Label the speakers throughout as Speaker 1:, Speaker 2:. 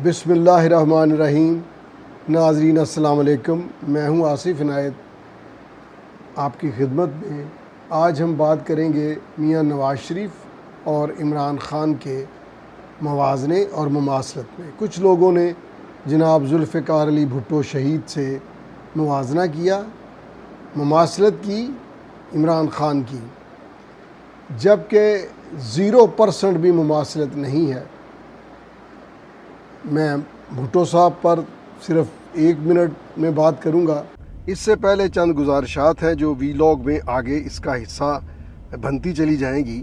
Speaker 1: بسم اللہ الرحمن الرحیم۔ ناظرین السلام علیکم، میں ہوں آصف عنایت آپ کی خدمت میں۔ آج ہم بات کریں گے میاں نواز شریف اور عمران خان کے موازنے اور مماثلت میں۔ کچھ لوگوں نے جناب ذوالفقار علی بھٹو شہید سے موازنہ کیا، مماثلت کی عمران خان کی، جبکہ 0% بھی مماثلت نہیں ہے۔ میں بھٹو صاحب پر صرف 1 منٹ میں بات کروں گا۔ اس سے پہلے چند گزارشات ہیں جو ویلاگ میں آگے اس کا حصہ بنتی چلی جائیں گی۔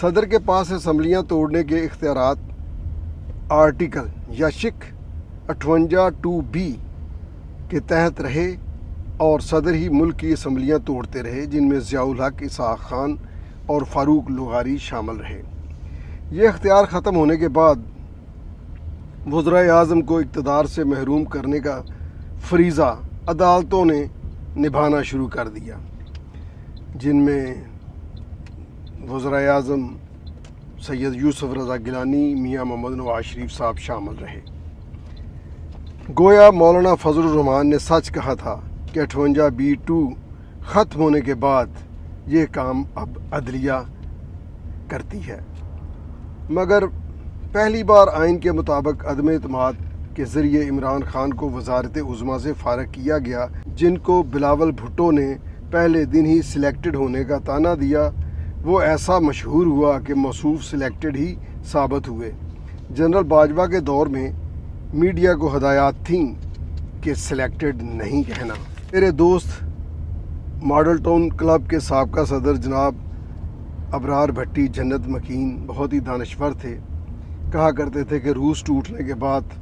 Speaker 1: صدر کے پاس اسمبلیاں توڑنے کے اختیارات آرٹیکل یا شک 58(2)B کے تحت رہے اور صدر ہی ملک کی اسمبلیاں توڑتے رہے، جن میں ضیاء الحق، اسحاق خان اور فاروق لغاری شامل رہے۔ یہ اختیار ختم ہونے کے بعد وزرائے اعظم کو اقتدار سے محروم کرنے کا فریضہ عدالتوں نے نبھانا شروع کر دیا، جن میں وزرائے اعظم سید یوسف رضا گیلانی، میاں محمد نواز شریف صاحب شامل رہے۔ گویا مولانا فضل الرحمان نے سچ کہا تھا کہ 58(2) ختم ہونے کے بعد یہ کام اب عدلیہ کرتی ہے، مگر پہلی بار آئین کے مطابق عدم اعتماد کے ذریعے عمران خان کو وزارت عظمیٰ سے فارغ کیا گیا، جن کو بلاول بھٹو نے پہلے دن ہی سلیکٹڈ ہونے کا طعنہ دیا۔ وہ ایسا مشہور ہوا کہ موصوف سلیکٹڈ ہی ثابت ہوئے۔ جنرل باجوہ کے دور میں میڈیا کو ہدایات تھیں کہ سلیکٹڈ نہیں کہنا۔ میرے دوست ماڈل ٹاؤن کلب کے سابقہ صدر جناب ابرار بھٹی جنت مکین بہت ہی دانشور تھے۔ کہا کرتے تھے کہ روس ٹوٹنے کے بعد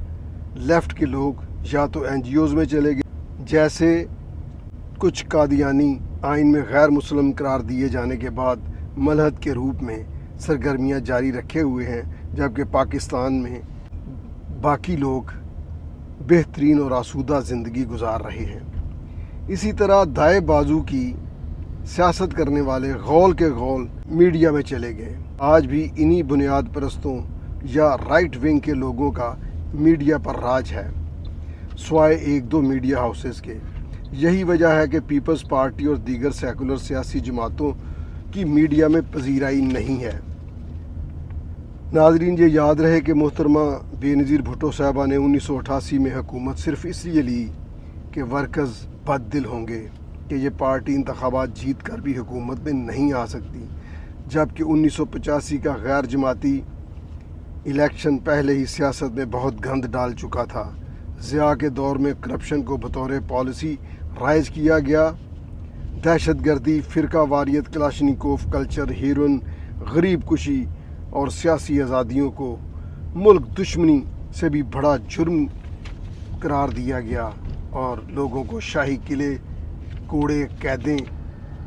Speaker 1: لیفٹ کے لوگ یا تو NGOs میں چلے گئے، جیسے کچھ قادیانی آئین میں غیر مسلم قرار دیے جانے کے بعد ملحد کے روپ میں سرگرمیاں جاری رکھے ہوئے ہیں، جبکہ پاکستان میں باقی لوگ بہترین اور آسودہ زندگی گزار رہے ہیں۔ اسی طرح دائیں بازو کی سیاست کرنے والے غول کے غول میڈیا میں چلے گئے۔ آج بھی انہی بنیاد پرستوں یا رائٹ ونگ کے لوگوں کا میڈیا پر راج ہے، سوائے 1-2 میڈیا ہاؤسز کے۔ یہی وجہ ہے کہ پیپلز پارٹی اور دیگر سیکولر سیاسی جماعتوں کی میڈیا میں پذیرائی نہیں ہے۔ ناظرین، یہ یاد رہے کہ محترمہ بے نظیر بھٹو صاحبہ نے 1988 میں حکومت صرف اس لیے لی کہ ورکرز بد دل ہوں گے کہ یہ پارٹی انتخابات جیت کر بھی حکومت میں نہیں آ سکتی، جبکہ 1985 کا غیر جماعتی الیکشن پہلے ہی سیاست میں بہت گند ڈال چکا تھا۔ ضیاء کے دور میں کرپشن کو بطور پالیسی رائج کیا گیا۔ دہشت گردی، فرقہ واریت، کلاشنکوف کلچر، ہیروئن، غریب کشی اور سیاسی آزادیوں کو ملک دشمنی سے بھی بڑا جرم قرار دیا گیا اور لوگوں کو شاہی قلعے، کوڑے، قیدیں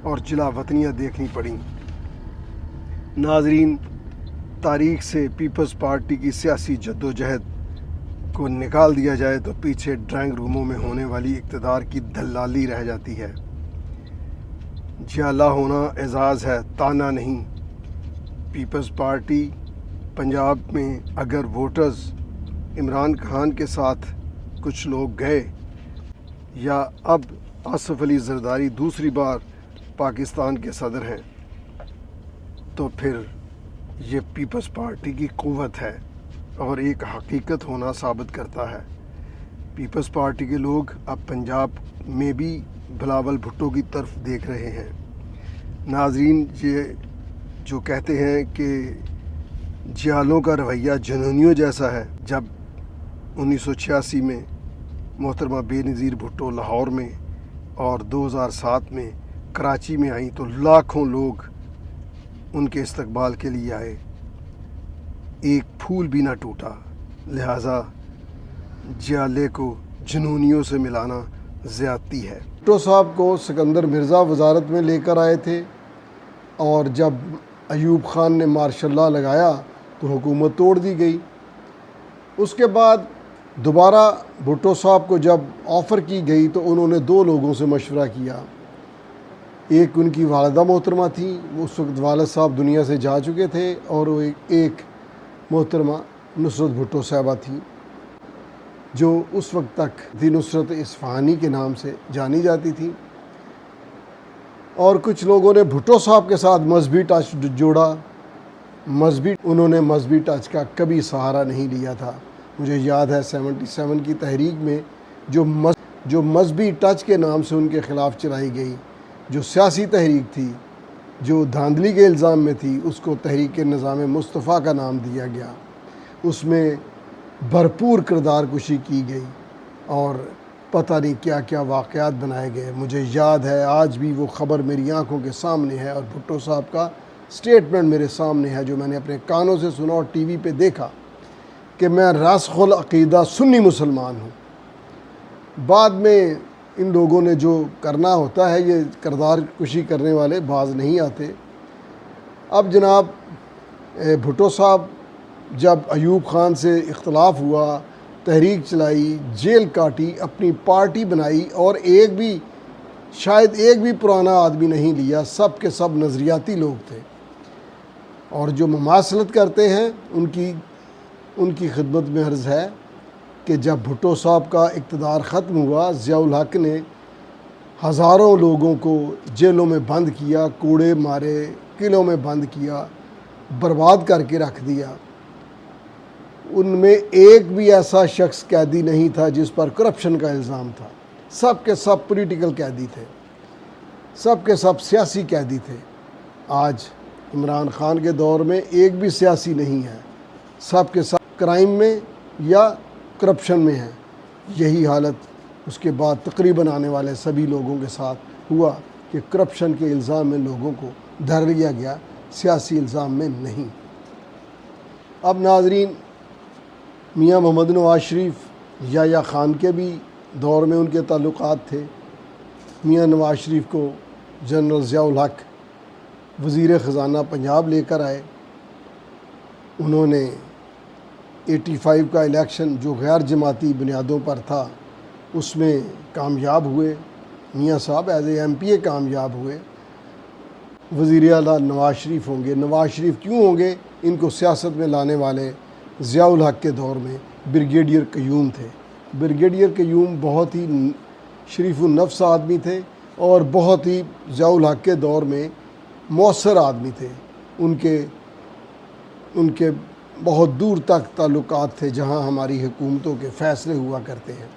Speaker 1: اور جلا وطنیاں دیکھنی پڑیں۔ ناظرین، تاریخ سے پیپلز پارٹی کی سیاسی جدوجہد کو نکال دیا جائے تو پیچھے ڈرائنگ روموں میں ہونے والی اقتدار کی دلالی رہ جاتی ہے۔ جیالہ ہونا اعزاز ہے، طعنہ نہیں۔ پیپلز پارٹی پنجاب میں اگر ووٹرز عمران خان کے ساتھ کچھ لوگ گئے یا اب آصف علی زرداری دوسری بار پاکستان کے صدر ہیں، تو پھر یہ پیپلز پارٹی کی قوت ہے اور ایک حقیقت ہونا ثابت کرتا ہے۔ پیپلز پارٹی کے لوگ اب پنجاب میں بھی بلاول بھٹو کی طرف دیکھ رہے ہیں۔ ناظرین، یہ جو کہتے ہیں کہ جیالوں کا رویہ جنونیوں جیسا ہے، جب 1986 میں محترمہ بے نظیر بھٹو لاہور میں اور 2007 میں کراچی میں آئیں تو لاکھوں لوگ ان کے استقبال کے لیے آئے، ایک پھول بھی نہ ٹوٹا۔ لہٰذا جیالے کو جنونیوں سے ملانا زیادتی ہے۔ بھٹو صاحب کو سکندر مرزا وزارت میں لے کر آئے تھے، اور جب ایوب خان نے مارشل لا لگایا تو حکومت توڑ دی گئی۔ اس کے بعد دوبارہ بھٹو صاحب کو جب آفر کی گئی تو انہوں نے 2 لوگوں سے مشورہ کیا۔ ایک ان کی والدہ محترمہ تھیں، اس وقت والد صاحب دنیا سے جا چکے تھے، اور وہ ایک محترمہ نصرت بھٹو صاحبہ تھیں۔ جو اس وقت تک دی نصرت اصفہانی کے نام سے جانی جاتی تھی، اور کچھ لوگوں نے بھٹو صاحب کے ساتھ مذہبی ٹچ جوڑا۔ انہوں نے مذہبی ٹچ کا کبھی سہارا نہیں لیا تھا۔ مجھے یاد ہے 77 کی تحریک میں جو مذہبی ٹچ کے نام سے ان کے خلاف چلائی گئی، جو سیاسی تحریک تھی، جو دھاندلی کے الزام میں تھی، اس کو تحریک نظام مصطفیٰ کا نام دیا گیا۔ اس میں بھرپور کردار کشی کی گئی اور پتہ نہیں کیا کیا واقعات بنائے گئے۔ مجھے یاد ہے آج بھی وہ خبر میری آنکھوں کے سامنے ہے، اور بھٹو صاحب کا سٹیٹمنٹ میرے سامنے ہے جو میں نے اپنے کانوں سے سنا اور ٹی وی پہ دیکھا، کہ میں راسخ العقیدہ سنی مسلمان ہوں۔ بعد میں ان لوگوں نے جو کرنا ہوتا ہے، یہ کردار کشی کرنے والے باز نہیں آتے۔ اب جناب بھٹو صاحب جب ایوب خان سے اختلاف ہوا، تحریک چلائی، جیل کاٹی، اپنی پارٹی بنائی، اور شاید ایک بھی پرانا آدمی نہیں لیا، سب کے سب نظریاتی لوگ تھے، اور جو مماثلت کرتے ہیں ان کی خدمت میں عرض ہے کہ جب بھٹو صاحب کا اقتدار ختم ہوا، ضیاء الحق نے ہزاروں لوگوں کو جیلوں میں بند کیا، کوڑے مارے، قلعوں میں بند کیا، برباد کر کے رکھ دیا۔ ان میں ایک بھی ایسا شخص قیدی نہیں تھا جس پر کرپشن کا الزام تھا۔ سب کے سب پولیٹیکل قیدی تھے، سب کے سب سیاسی قیدی تھے۔ آج عمران خان کے دور میں ایک بھی سیاسی نہیں ہے، سب کے سب کرائم میں یا کرپشن میں ہیں۔ یہی حالت اس کے بعد تقریباً آنے والے سبھی لوگوں کے ساتھ ہوا کہ کرپشن کے الزام میں لوگوں کو دھر لیا گیا، سیاسی الزام میں نہیں۔ اب ناظرین، میاں محمد نواز شریف یحییٰ خان کے بھی دور میں ان کے تعلقات تھے۔ میاں نواز شریف کو جنرل ضیاء الحق وزیر خزانہ پنجاب لے کر آئے۔ انہوں نے 85 کا الیکشن جو غیر جماعتی بنیادوں پر تھا، اس میں کامیاب ہوئے۔ میاں صاحب ایز اے MP کامیاب ہوئے۔ وزیر اعلیٰ نواز شریف ہوں گے۔ نواز شریف کیوں ہوں گے؟ ان کو سیاست میں لانے والے ضیاء الحق کے دور میں بریگیڈیئر قیوم تھے۔ بریگیڈیئر قیوم بہت ہی شریف النفس آدمی تھے، اور بہت ہی ضیاء الحق کے دور میں مؤثر آدمی تھے۔ ان کے بہت دور تک تعلقات تھے جہاں ہماری حکومتوں کے فیصلے ہوا کرتے ہیں۔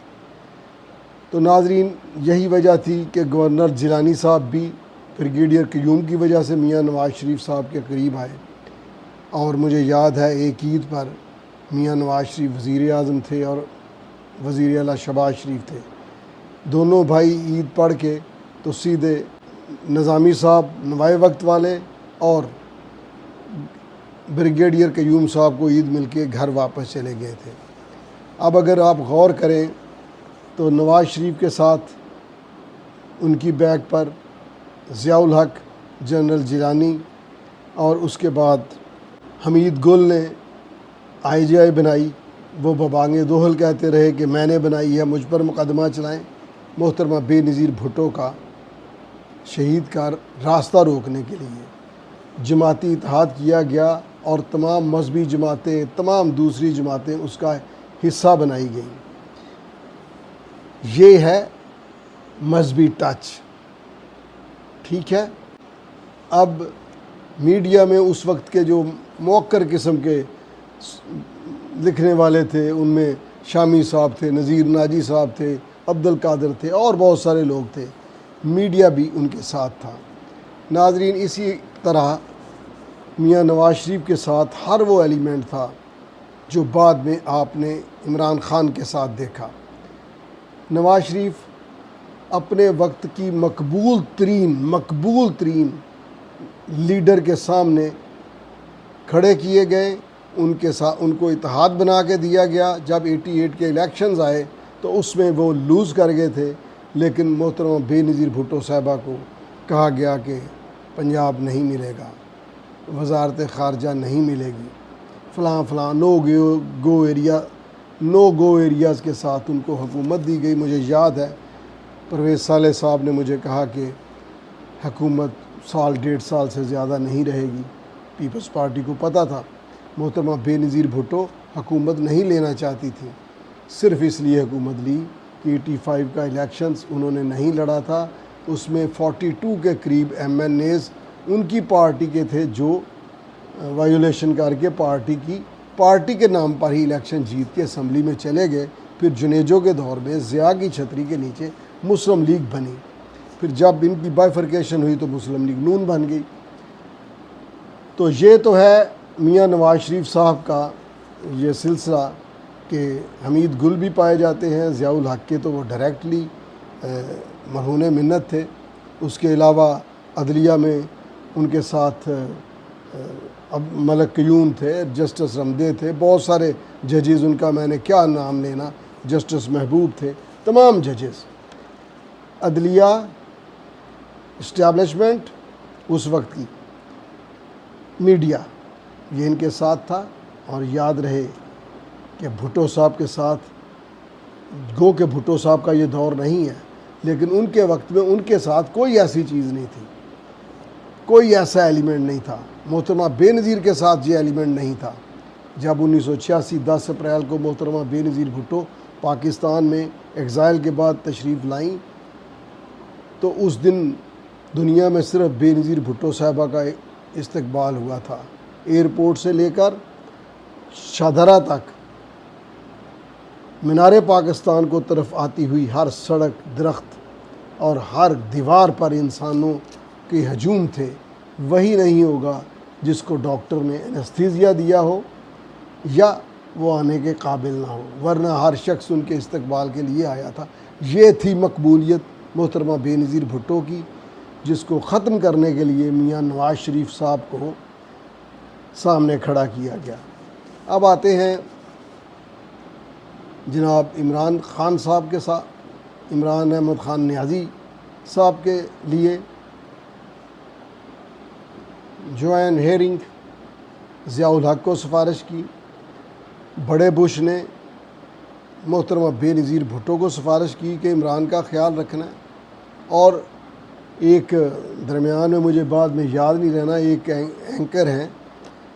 Speaker 1: تو ناظرین، یہی وجہ تھی کہ گورنر جیلانی صاحب بھی بریگیڈیئر قیوم کی وجہ سے میاں نواز شریف صاحب کے قریب آئے۔ اور مجھے یاد ہے ایک عید پر میاں نواز شریف وزیر اعظم تھے اور وزیر اعلیٰ شہباز شریف تھے۔ دونوں بھائی عید پڑھ کے تو سیدھے نظامی صاحب نوائے وقت والے اور بریگیڈیئر قیوم صاحب کو عید مل کے گھر واپس چلے گئے تھے۔ اب اگر آپ غور کریں تو نواز شریف کے ساتھ ان کی بیک پر ضیاء الحق، جنرل جیلانی، اور اس کے بعد حمید گل نے IGI بنائی۔ وہ ببانگ دوحل کہتے رہے کہ میں نے بنائی ہے، مجھ پر مقدمہ چلائیں۔ محترمہ بے نظیر بھٹو کا شہید کا راستہ روکنے کے لیے جماعتی اتحاد کیا گیا، اور تمام مذہبی جماعتیں، تمام دوسری جماعتیں اس کا حصہ بنائی گئیں۔ یہ ہے مذہبی ٹچ، ٹھیک ہے۔ اب میڈیا میں اس وقت کے جو موقر قسم کے لکھنے والے تھے، ان میں شامی صاحب تھے، نذیر ناجی صاحب تھے، عبد القادر تھے، اور بہت سارے لوگ تھے۔ میڈیا بھی ان کے ساتھ تھا۔ ناظرین، اسی طرح میاں نواز شریف کے ساتھ ہر وہ ایلیمنٹ تھا جو بعد میں آپ نے عمران خان کے ساتھ دیکھا۔ نواز شریف اپنے وقت کی مقبول ترین لیڈر کے سامنے کھڑے کیے گئے، ان کو اتحاد بنا کے دیا گیا۔ جب 88 کے الیکشنز آئے تو اس میں وہ لوز کر گئے تھے، لیکن محترمہ بے نظیر بھٹو صاحبہ کو کہا گیا کہ پنجاب نہیں ملے گا، وزارت خارجہ نہیں ملے گی، فلاں نو گو ایریاز کے ساتھ ان کو حکومت دی گئی۔ مجھے یاد ہے پرویز صالح صاحب نے مجھے کہا کہ حکومت سال 1.5 سال سے زیادہ نہیں رہے گی۔ پیپلز پارٹی کو پتہ تھا محترمہ بے نظیر بھٹو حکومت نہیں لینا چاہتی تھی، صرف اس لیے حکومت لی کہ 85 کا الیکشنز انہوں نے نہیں لڑا تھا، اس میں 42 کے قریب ایم این ایز ان کی پارٹی کے تھے جو وائیولیشن کر کے پارٹی کے نام پر ہی الیکشن جیت کے اسمبلی میں چلے گئے۔ پھر جنیجو کے دور میں ضیاء کی چھتری کے نیچے مسلم لیگ بنی، پھر جب ان کی بائیفرکیشن ہوئی تو مسلم لیگ نون بن گئی۔ تو یہ تو ہے میاں نواز شریف صاحب کا یہ سلسلہ کہ حمید گل بھی پائے جاتے ہیں، ضیاء الحق کے تو وہ ڈائریکٹلی مرہون منت تھے، اس کے علاوہ عدلیہ میں ان کے ساتھ اب ملک قیوم تھے، جسٹس رمدے تھے، بہت سارے ججز، ان کا میں نے کیا نام لینا، جسٹس محبوب تھے، تمام ججز۔ عدلیہ اسٹیبلشمنٹ اس وقت کی، میڈیا، یہ ان کے ساتھ تھا۔ اور یاد رہے کہ بھٹو صاحب کے ساتھ، گو کہ بھٹو صاحب کا یہ دور نہیں ہے، لیکن ان کے وقت میں ان کے ساتھ کوئی ایسی چیز نہیں تھی، کوئی ایسا ایلیمنٹ نہیں تھا۔ محترمہ بے نظیر کے ساتھ یہ ایلیمنٹ نہیں تھا۔ جب 1986 10 اپریل کو محترمہ بے نظیر بھٹو پاکستان میں ایگزائل کے بعد تشریف لائیں تو اس دن دنیا میں صرف بے نظیر بھٹو صاحبہ کا استقبال ہوا تھا۔ ایئرپورٹ سے لے کر شاہدرہ تک مینار پاکستان کو طرف آتی ہوئی ہر سڑک، درخت اور ہر دیوار پر انسانوں کے ہجوم تھے۔ وہی نہیں ہوگا جس کو ڈاکٹر نے انستھیزیا دیا ہو یا وہ آنے کے قابل نہ ہو، ورنہ ہر شخص ان کے استقبال کے لیے آیا تھا۔ یہ تھی مقبولیت محترمہ بے نظیر بھٹو کی، جس کو ختم کرنے کے لیے میاں نواز شریف صاحب کو سامنے کھڑا کیا گیا۔ اب آتے ہیں جناب عمران خان صاحب کے ساتھ، عمران احمد خان نیازی صاحب کے لیے جوائن ہیئرنگ ضیاء الحق کو سفارش کی، بڑے بش نے محترمہ بے نظیر بھٹو کو سفارش کی کہ عمران کا خیال رکھنا ہے۔ اور ایک درمیان میں مجھے بعد میں یاد نہیں رہنا، ایک اینکر ہیں،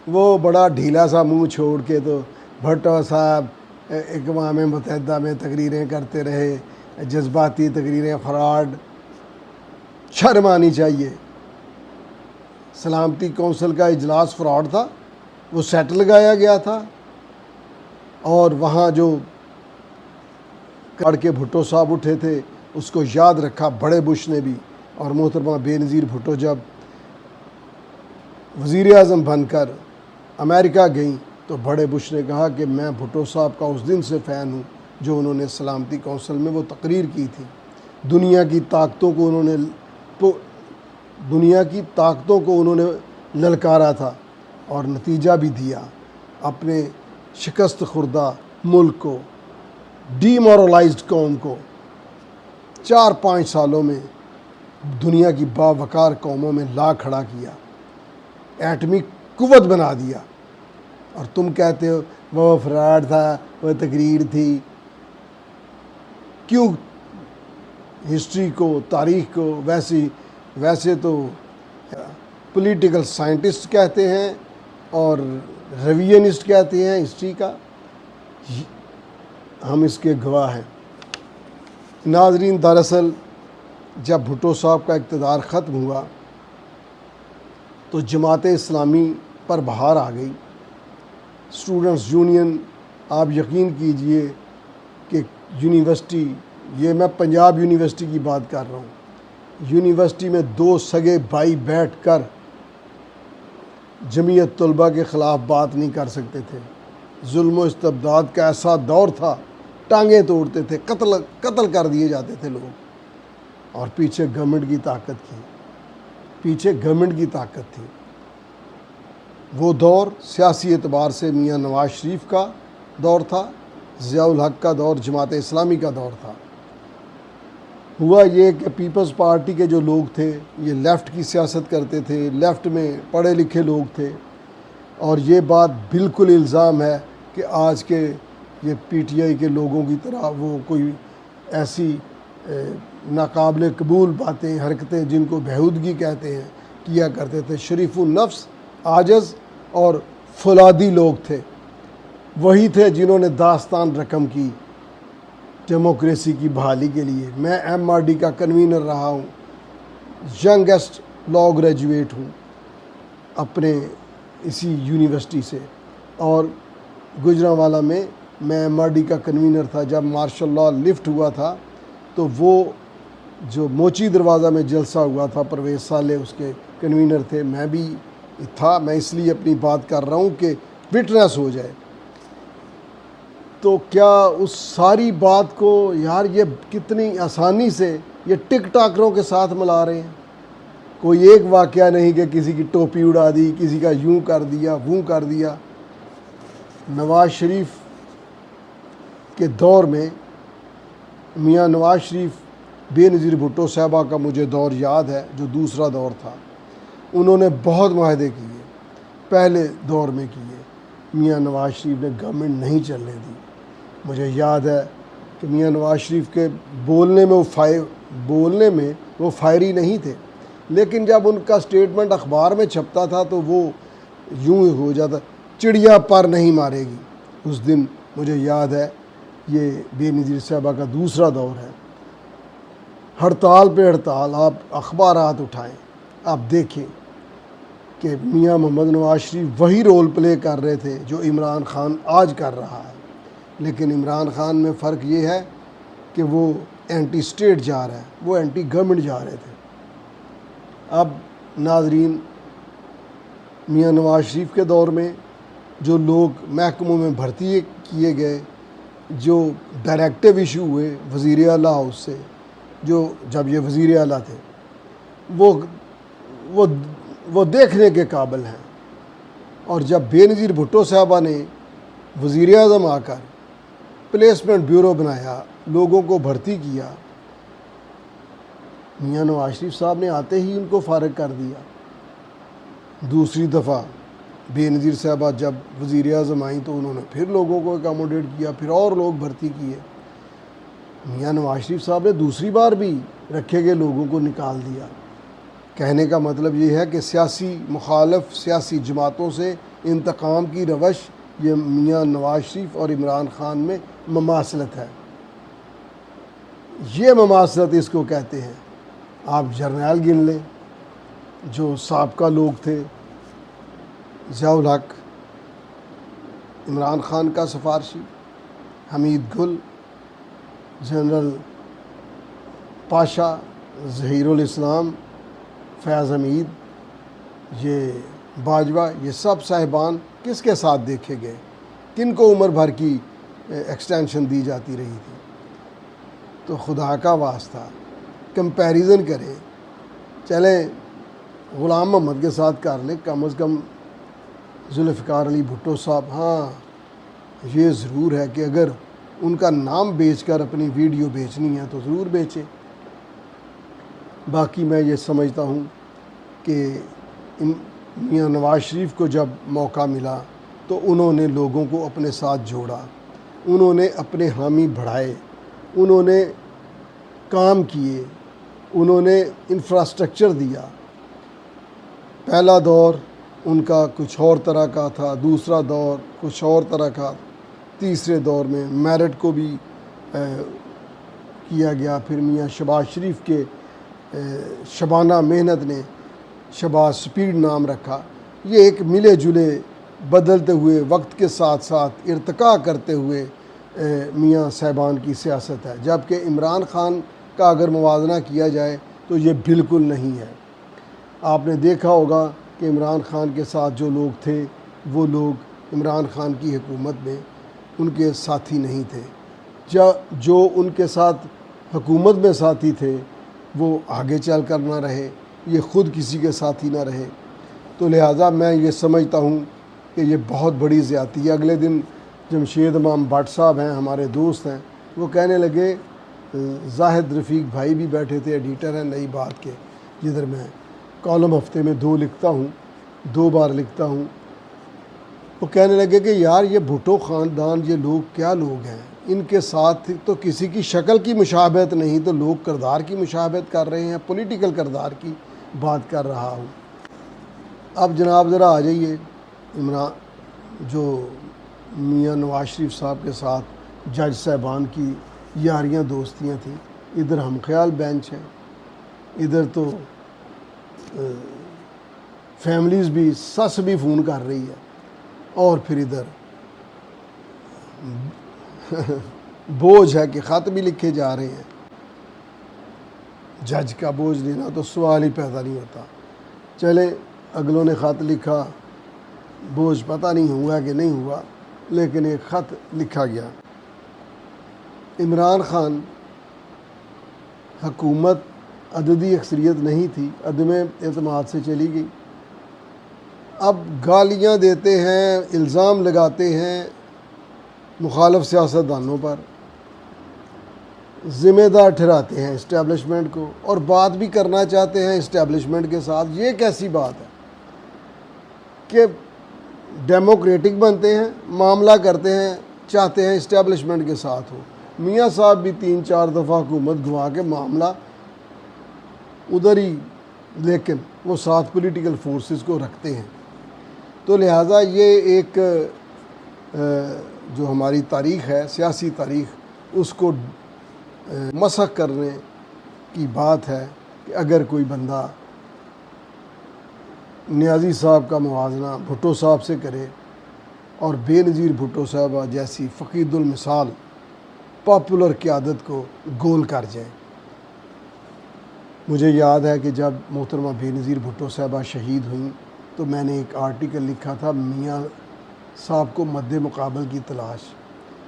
Speaker 1: وہ بڑا ڈھیلا سا منہ چھوڑ کے تو بھٹو صاحب اقوام متحدہ میں تقریریں کرتے رہے، جذباتی تقریریں، فراڈ، شرم آنی چاہیے۔ سلامتی کونسل کا اجلاس فراڈ تھا، وہ سیٹ لگایا گیا تھا، اور وہاں جو کڑ کے بھٹو صاحب اٹھے تھے اس کو یاد رکھا بڑے بش نے بھی۔ اور محترمہ بے نظیر بھٹو جب وزیر اعظم بن کر امریکہ گئیں تو بڑے بش نے کہا کہ میں بھٹو صاحب کا اس دن سے فین ہوں جو انہوں نے سلامتی کونسل میں وہ تقریر کی تھی۔ دنیا کی طاقتوں کو انہوں نے للکارا تھا اور نتیجہ بھی دیا، اپنے شکست خوردہ ملک کو، ڈی مورلائزڈ قوم کو 4-5 سالوں میں دنیا کی باوقار قوموں میں لا کھڑا کیا، ایٹمی قوت بنا دیا۔ اور تم کہتے ہو وہ فراڈ تھا، وہ تقریر تھی۔ کیوں ہسٹری کو، تاریخ کو ویسے تو پولیٹیکل سائنٹسٹ کہتے ہیں اور ریویژنسٹ کہتے ہیں ہسٹری کا، ہم اس کے گواہ ہیں۔ ناظرین، دراصل جب بھٹو صاحب کا اقتدار ختم ہوا تو جماعت اسلامی پر بہار آ گئی۔ اسٹوڈنٹس یونین، آپ یقین کیجئے کہ یونیورسٹی، یہ میں پنجاب یونیورسٹی کی بات کر رہا ہوں، یونیورسٹی میں 2 سگے بھائی بیٹھ کر جمعیت طلبہ کے خلاف بات نہیں کر سکتے تھے۔ ظلم و استبداد کا ایسا دور تھا، ٹانگیں توڑتے تھے، قتل کر دیے جاتے تھے لوگ، اور پیچھے گورنمنٹ کی طاقت تھی۔ وہ دور سیاسی اعتبار سے میاں نواز شریف کا دور تھا، ضیاء الحق کا دور جماعت اسلامی کا دور تھا۔ ہوا یہ کہ پیپلز پارٹی کے جو لوگ تھے یہ لیفٹ کی سیاست کرتے تھے، لیفٹ میں پڑھے لکھے لوگ تھے، اور یہ بات بالکل الزام ہے کہ آج کے یہ پی ٹی آئی کے لوگوں کی طرح وہ کوئی ایسی ناقابل قبول باتیں، حرکتیں جن کو بےہودگی کہتے ہیں کیا کرتے تھے۔ شریف النفس، عاجز اور فولادی لوگ تھے، وہی تھے جنہوں نے داستان رقم کی ڈیموکریسی کی بحالی کے لیے. میں MRD کا کنوینر رہا ہوں, ینگیسٹ لاء گریجویٹ ہوں اپنے اسی یونیورسٹی سے, اور گجرانوالہ میں MRD کا کنوینر تھا. جب مارشل لاء لفٹ ہوا تھا تو وہ جو موچی دروازہ میں جلسہ ہوا تھا, پرویز صالح اس کے کنوینر تھے, میں بھی تھا. میں اس لیے اپنی بات کر رہا ہوں کہ وٹنس ہو جائے. تو کیا اس ساری بات کو یار یہ کتنی آسانی سے یہ ٹک ٹاکروں کے ساتھ ملا رہے ہیں. کوئی ایک واقعہ نہیں کہ کسی کی ٹوپی اڑا دی, کسی کا یوں کر دیا وہ کر دیا. نواز شریف کے دور میں میاں نواز شریف بے نظیر بھٹو صاحبہ کا مجھے دور یاد ہے, جو دوسرا دور تھا. انہوں نے بہت معاہدے کیے, پہلے دور میں کیے. میاں نواز شریف نے گورنمنٹ نہیں چلنے دی. مجھے یاد ہے کہ میاں نواز شریف کے بولنے میں وہ فائری نہیں تھے, لیکن جب ان کا سٹیٹمنٹ اخبار میں چھپتا تھا تو وہ یوں ہی ہو جاتا, چڑیا پر نہیں مارے گی. اس دن مجھے یاد ہے, یہ بے نظیر صاحبہ کا دوسرا دور ہے. ہڑتال پہ ہڑتال, آپ اخبارات اٹھائیں, آپ دیکھیں کہ میاں محمد نواز شریف وہی رول پلے کر رہے تھے جو عمران خان آج کر رہا ہے. لیکن عمران خان میں فرق یہ ہے کہ وہ اینٹی اسٹیٹ جا رہا ہے, وہ اینٹی گورنمنٹ جا رہے تھے. اب ناظرین, میاں نواز شریف کے دور میں جو لوگ محکموں میں بھرتی کیے گئے, جو ڈائریکٹو ایشو ہوئے وزیر اعلیٰ ہاؤس سے, جو جب یہ وزیر اعلیٰ تھے, وہ دیکھنے کے قابل ہیں. اور جب بے نظیر بھٹو صاحبہ نے وزیر اعظم آ کر پلیسمنٹ بیورو بنایا, لوگوں کو بھرتی کیا, میاں نواز شریف صاحب نے آتے ہی ان کو فارغ کر دیا. دوسری دفعہ بے نظیر صاحبہ جب وزیر اعظم آئیں تو انہوں نے پھر لوگوں کو اکاموڈیٹ کیا, پھر اور لوگ بھرتی کیے. میاں نواز شریف صاحب نے دوسری بار بھی رکھے گئے لوگوں کو نکال دیا. کہنے کا مطلب یہ ہے کہ سیاسی مخالف سیاسی جماعتوں سے انتقام کی روش, یہ میاں نواز شریف اور عمران خان میں مماثلت ہے. یہ مماثلت اس کو کہتے ہیں. آپ جرنیل گن لیں جو سابقہ لوگ تھے, ضیاء الحق عمران خان کا سفارشی, حمید گل, جنرل پاشا, ظہیر الاسلام, فیاض حمید, یہ باجوہ, یہ سب صاحبان کس کے ساتھ دیکھے گئے, کن کو عمر بھر کی ایکسٹینشن دی جاتی رہی تھی. تو خدا کا واسطہ کمپیریزن کریں, چلیں غلام محمد کے ساتھ کر لیں, کم از کم ذوالفقار علی بھٹو صاحب, ہاں یہ ضرور ہے کہ اگر ان کا نام بیچ کر اپنی ویڈیو بیچنی ہے تو ضرور بیچیں. باقی میں یہ سمجھتا ہوں کہ میاں نواز شریف کو جب موقع ملا تو انہوں نے لوگوں کو اپنے ساتھ جوڑا, انہوں نے اپنے حامی بڑھائے, انہوں نے کام کیے, انہوں نے انفراسٹرکچر دیا. پہلا دور ان کا کچھ اور طرح کا تھا, دوسرا دور کچھ اور طرح کا, تیسرے دور میں میرٹ کو بھی کیا گیا. پھر میاں شہباز شریف کے شبانہ محنت نے شہباز سپیڈ نام رکھا. یہ ایک ملے جلے بدلتے ہوئے وقت کے ساتھ ساتھ ارتقاء کرتے ہوئے میاں صاحبان کی سیاست ہے. جبکہ عمران خان کا اگر موازنہ کیا جائے تو یہ بالکل نہیں ہے. آپ نے دیکھا ہوگا کہ عمران خان کے ساتھ جو لوگ تھے وہ لوگ عمران خان کی حکومت میں ان کے ساتھی نہیں تھے. جو ان کے ساتھ حکومت میں ساتھی تھے وہ آگے چل کر نہ رہے, یہ خود کسی کے ساتھی نہ رہے. تو لہٰذا میں یہ سمجھتا ہوں کہ یہ بہت بڑی زیادتی ہے. اگلے دن جمشید امام بٹ صاحب ہیں, ہمارے دوست ہیں, وہ کہنے لگے, زاہد رفیق بھائی بھی بیٹھے تھے, ایڈیٹر ہیں نئی بات کے, جدھر میں کالم ہفتے میں 2 لکھتا ہوں, 2 بار لکھتا ہوں. وہ کہنے لگے کہ یار یہ بھٹو خاندان, یہ لوگ کیا لوگ ہیں, ان کے ساتھ تو کسی کی شکل کی مشابہت نہیں, تو لوگ کردار کی مشابہت کر رہے ہیں. پولیٹیکل کردار کی بات کر رہا ہوں. اب جناب ذرا آ جائیے جو میاں نواز شریف صاحب کے ساتھ جج صاحبان کی یاریاں دوستیاں تھیں. ادھر ہم خیال بینچ ہیں, ادھر تو فیملیز بھی, سس بھی فون کر رہی ہے, اور پھر ادھر بوجھ ہے کہ خط بھی لکھے جا رہے ہیں. جج کا بوجھ لینا تو سوال ہی پیدا نہیں ہوتا. چلیں, اگلوں نے خط لکھا, بوجھ پتہ نہیں ہوا کہ نہیں ہوا, لیکن ایک خط لکھا گیا. عمران خان حکومت عددی اکثریت نہیں تھی, عدم اعتماد سے چلی گئی. اب گالیاں دیتے ہیں, الزام لگاتے ہیں مخالف سیاستدانوں پر, ذمہ دار ٹھہراتے ہیں اسٹیبلشمنٹ کو, اور بات بھی کرنا چاہتے ہیں اسٹیبلشمنٹ کے ساتھ. یہ کیسی بات ہے کہ ڈیموکریٹک بنتے ہیں, معاملہ کرتے ہیں, چاہتے ہیں اسٹیبلشمنٹ کے ساتھ ہو. میاں صاحب بھی 3-4 دفعہ حکومت گھما کے معاملہ ادھر ہی, لیکن وہ ساتھ پولیٹیکل فورسز کو رکھتے ہیں. تو لہٰذا یہ ایک جو ہماری تاریخ ہے, سیاسی تاریخ, اس کو مسخ کرنے کی بات ہے کہ اگر کوئی بندہ نیازی صاحب کا موازنہ بھٹو صاحب سے کرے اور بے نظیر بھٹو صاحبہ جیسی فقید المثال پاپولر قیادت کو گول کر جائے. مجھے یاد ہے کہ جب محترمہ بے نظیر بھٹو صاحبہ شہید ہوئیں تو میں نے ایک آرٹیکل لکھا تھا, میاں صاحب کو مد مقابل کی تلاش.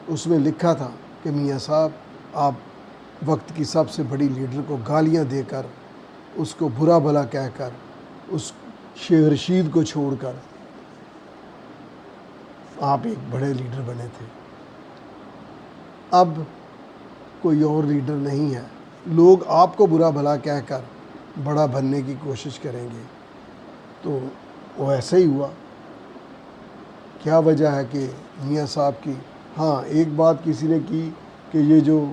Speaker 1: اس میں لکھا تھا کہ میاں صاحب, آپ وقت کی سب سے بڑی لیڈر کو گالیاں دے کر, اس کو برا بھلا کہہ کر, اس شیخ رشید کو چھوڑ کر آپ ایک بڑے لیڈر بنے تھے. اب کوئی اور لیڈر نہیں ہے, لوگ آپ کو برا بھلا کہہ کر بڑا بننے کی کوشش کریں گے. تو وہ ایسا ہی ہوا. کیا وجہ ہے کہ میاں صاحب کی, ہاں ایک بات کسی نے کی کہ یہ جو,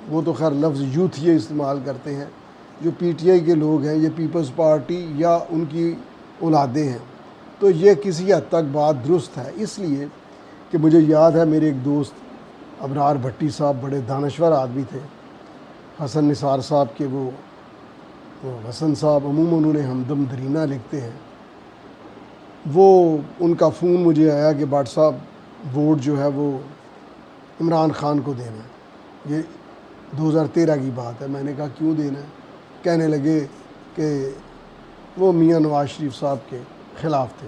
Speaker 1: وہ تو خیر لفظ یوتھ یہ استعمال کرتے ہیں, جو پی ٹی آئی کے لوگ ہیں, یہ پیپلز پارٹی یا ان کی اولادیں ہیں. تو یہ کسی حد تک بات درست ہے, اس لیے کہ مجھے یاد ہے میرے ایک دوست ابرار بھٹی صاحب بڑے دانشور آدمی تھے, حسن نثار صاحب کے وہ حسن صاحب عموماً انہیں ہمدم درینہ لکھتے ہیں. وہ ان کا فون مجھے آیا کہ بٹ صاحب ووٹ جو ہے وہ عمران خان کو دینا ہے. یہ 2013 کی بات ہے. میں نے کہا کیوں دینا ہے؟ کہنے لگے کہ وہ میاں نواز شریف صاحب کے خلاف تھے.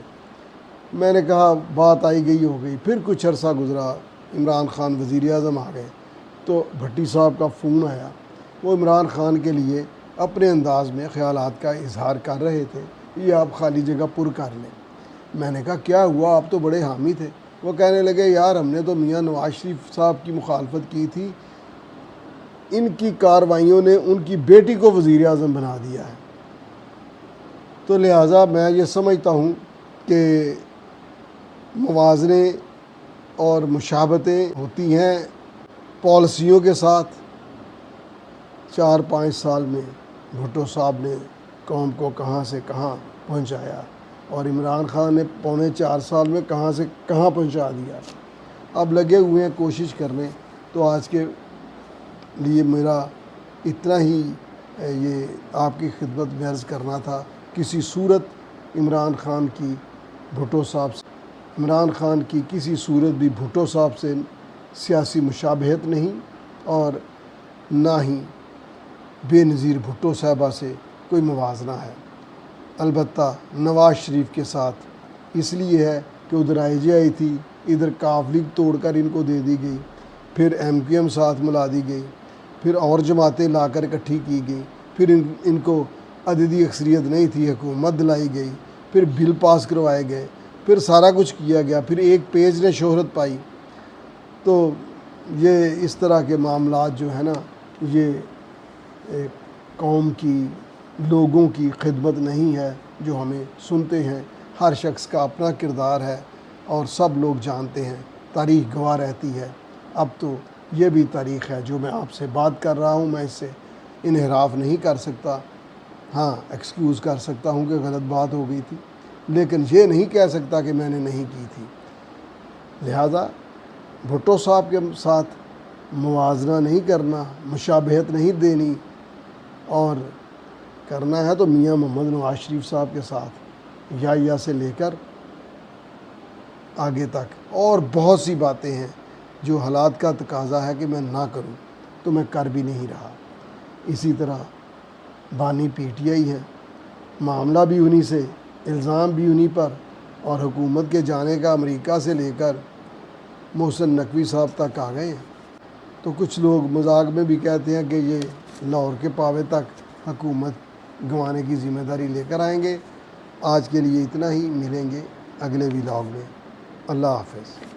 Speaker 1: میں نے کہا بات آئی گئی ہو گئی. پھر کچھ عرصہ گزرا, عمران خان وزیر اعظم آ گئے, تو بھٹی صاحب کا فون آیا. وہ عمران خان کے لیے اپنے انداز میں خیالات کا اظہار کر رہے تھے, یہ آپ خالی جگہ پر کر لیں. میں نے کہا کیا ہوا, آپ تو بڑے حامی تھے. وہ کہنے لگے یار ہم نے تو میاں نواز شریف صاحب کی مخالفت کی تھی, ان کی کارروائیوں نے ان کی بیٹی کو وزیر اعظم بنا دیا ہے. تو لہٰذا میں یہ سمجھتا ہوں کہ موازنے اور مشابہتیں ہوتی ہیں پالیسیوں کے ساتھ. 4-5 سال میں بھٹو صاحب نے قوم کو کہاں سے کہاں پہنچایا, اور عمران خان نے 4.25 سال میں کہاں سے کہاں پہنچا دیا. اب لگے ہوئے ہیں کوشش کرنے. تو آج کے لیے میرا اتنا ہی یہ آپ کی خدمت میں عرض کرنا تھا. کسی صورت عمران خان کی کسی صورت بھی بھٹو صاحب سے سیاسی مشابہت نہیں, اور نہ ہی بے نظیر بھٹو صاحبہ سے کوئی موازنہ ہے. البتہ نواز شریف کے ساتھ اس لیے ہے کہ ادھر آئی جے آئی تھی, ادھر کاف لیگ توڑ کر ان کو دے دی گئی, پھر ایم کیو ایم ساتھ ملا دی گئی, پھر اور جماعتیں لا کر اکٹھی کی گئی, پھر ان کو عددی اکثریت نہیں تھی, حکومت دلائی گئی, پھر بل پاس کروائے گئے, پھر سارا کچھ کیا گیا, پھر ایک پیج نے شہرت پائی. تو یہ اس طرح کے معاملات جو ہے نا, یہ قوم کی, لوگوں کی خدمت نہیں ہے جو ہمیں سنتے ہیں. ہر شخص کا اپنا کردار ہے اور سب لوگ جانتے ہیں, تاریخ گواہ رہتی ہے. اب تو یہ بھی تاریخ ہے جو میں آپ سے بات کر رہا ہوں, میں اس سے انحراف نہیں کر سکتا. ہاں ایکسکیوز کر سکتا ہوں کہ غلط بات ہو گئی تھی, لیکن یہ نہیں کہہ سکتا کہ میں نے نہیں کی تھی. لہذا بھٹو صاحب کے ساتھ موازنہ نہیں کرنا، مشابہت نہیں دینی، اور کرنا ہے تو میاں محمد نواز شریف صاحب کے ساتھ یا سے لے کر آگے تک۔ اور بہت سی باتیں ہیں جو حالات کا تقاضا ہے کہ میں نہ کروں تو میں کر بھی نہیں رہا۔ اسی طرح بانی پی ٹی آئی ہے، معاملہ بھی انہی سے، الزام بھی انہی پر، اور حکومت کے جانے کا امریکہ سے لے کر محسن نقوی صاحب تک آ گئے ہیں۔ تو کچھ لوگ مذاق میں بھی کہتے ہیں کہ یہ لاہور کے پاوے تک حکومت گنوانے کی ذمہ داری لے کر آئیں گے۔ آج کے لیے اتنا ہی، ملیں گے اگلے ولاگ میں۔ اللہ حافظ۔